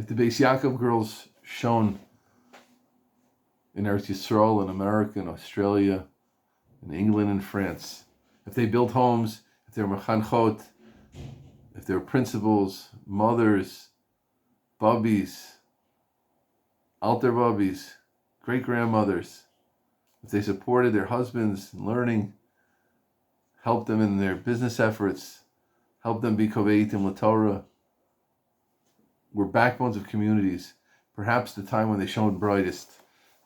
If the Beis Yaakov girls shone in Eretz Yisrael, in America, in Australia, in England and France, if they built homes, if they were mechanchot, if they were principals, mothers, bubbies, alter bubbies, great-grandmothers, if they supported their husbands in learning, helped them in their business efforts, helped them be koveitim l'Torah, were backbones of communities. Perhaps the time when they shone brightest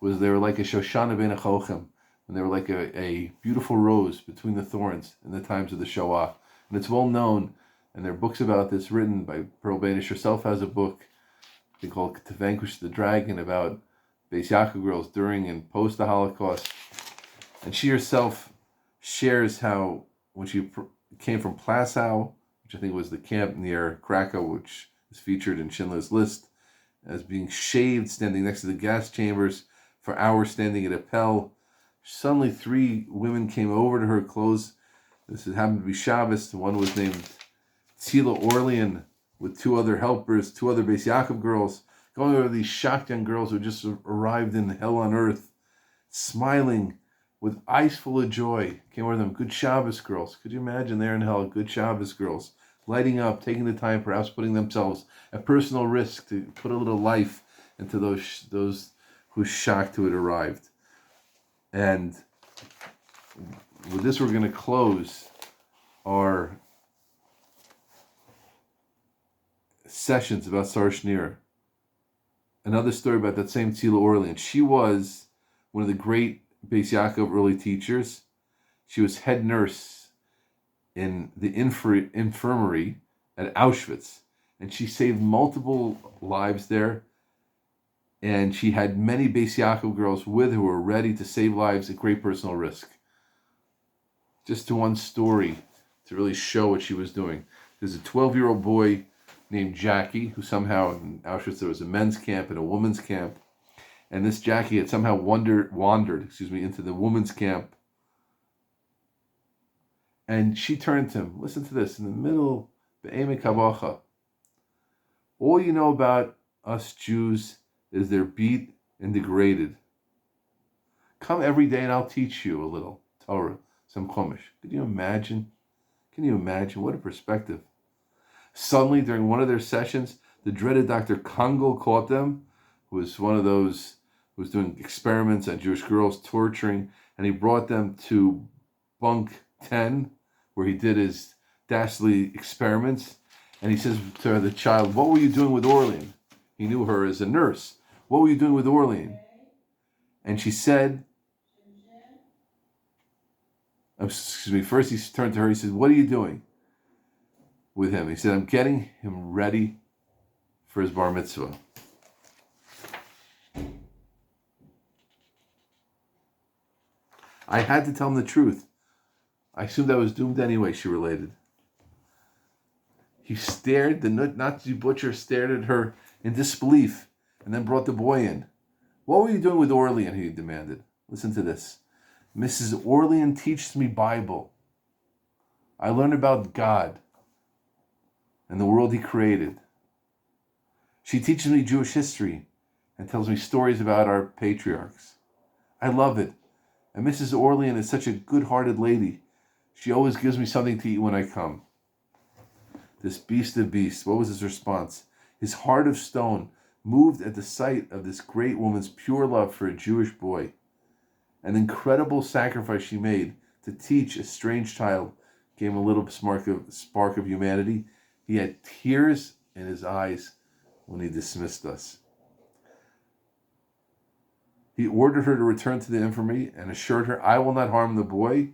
was they were like a Shoshana ben Achochem, when they were like a beautiful rose between the thorns in the times of the Shoah. And it's well known, and there are books about this written by Pearl Banish herself has a book they call To Vanquish the Dragon about Beis Yaakov girls during and post the Holocaust. And she herself shares how when she came from Plaszow, which I think was the camp near Krakow, which is featured in Schindler's List, as being shaved, standing next to the gas chambers for hours, standing at a Appel. Suddenly 3 women came over to her clothes. This happened to be Shabbos. One was named Tzila Orlean with 2 other helpers, 2 other Beis Yaakov girls, going over these shocked young girls who just arrived in hell on earth, smiling with eyes full of joy. Came over them, good Shabbos girls. Could you imagine they're in hell, good Shabbos girls, lighting up, taking the time, perhaps putting themselves at personal risk to put a little life into those who shocked who had arrived. And with this, we're going to close our sessions about Sarah Schenirer. Another story about that same Tzila Orlean. She was one of the great Beis Yaakov early teachers. She was head nurse in the infirmary at Auschwitz, and she saved multiple lives there. And she had many Beis Yaakov girls with her who were ready to save lives at great personal risk. Just to one story to really show what she was doing. There's a 12-year-old boy named Jackie, who somehow in Auschwitz there was a men's camp and a women's camp. And this Jackie had somehow wandered into the women's camp. And she turned to him, listen to this, in the middle, Be'emek Havacha. All you know about us Jews is they're beat and degraded. Come every day and I'll teach you a little Torah, some Chumash. Can you imagine? What a perspective. Suddenly, during one of their sessions, the dreaded Dr. Kungel caught them, who was one of those who was doing experiments on Jewish girls, torturing, and he brought them to bunk 10, where he did his dastardly experiments. And he says to the child, what were you doing with Orlean? He knew her as a nurse. What were you doing with Orlean? And she said, first he turned to her, he said, what are you doing with him? He said, I'm getting him ready for his bar mitzvah. I had to tell him the truth. I assumed I was doomed anyway, she related. He stared, the Nazi butcher stared at her in disbelief and then brought the boy in. What were you doing with Orlean? He demanded. Listen to this. Mrs. Orlean teaches me Bible. I learned about God and the world he created. She teaches me Jewish history and tells me stories about our patriarchs. I love it. And Mrs. Orlean is such a good-hearted lady. She always gives me something to eat when I come. This beast of beasts, what was his response? His heart of stone moved at the sight of this great woman's pure love for a Jewish boy. An incredible sacrifice she made to teach a strange child gave him a little spark of humanity. He had tears in his eyes when he dismissed us. He ordered her to return to the infirmary and assured her, I will not harm the boy,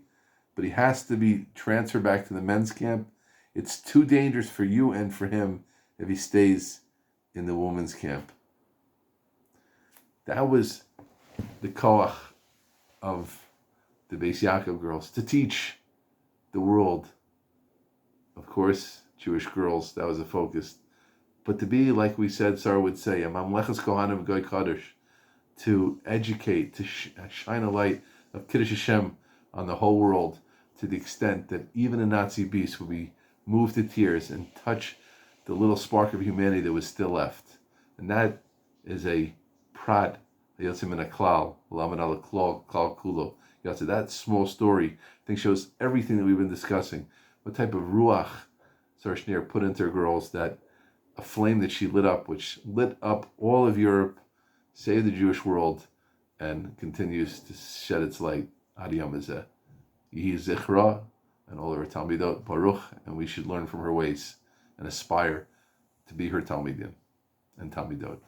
but he has to be transferred back to the men's camp. It's too dangerous for you and for him if he stays in the women's camp. That was the koach of the Beis Yaakov girls, to teach the world, of course, Jewish girls, that was the focus. But to be, like we said, Sarah would say, a mamlechas kohanim goy kadosh, to educate, to shine a light of Kiddush Hashem on the whole world, to the extent that even a Nazi beast would be moved to tears and touch the little spark of humanity that was still left. And that is a prat, Yotzim in a klal, lamed al klal kulo. That small story, I think, shows everything that we've been discussing. What type of ruach Sarah Schenirer put into her girls, that a flame that she lit up, which lit up all of Europe, saved the Jewish world, and continues to shed its light. Ad Yom Hazeh. Yehi Zichra, and all of her Talmidot, Baruch, and we should learn from her ways and aspire to be her Talmidim and Talmidot.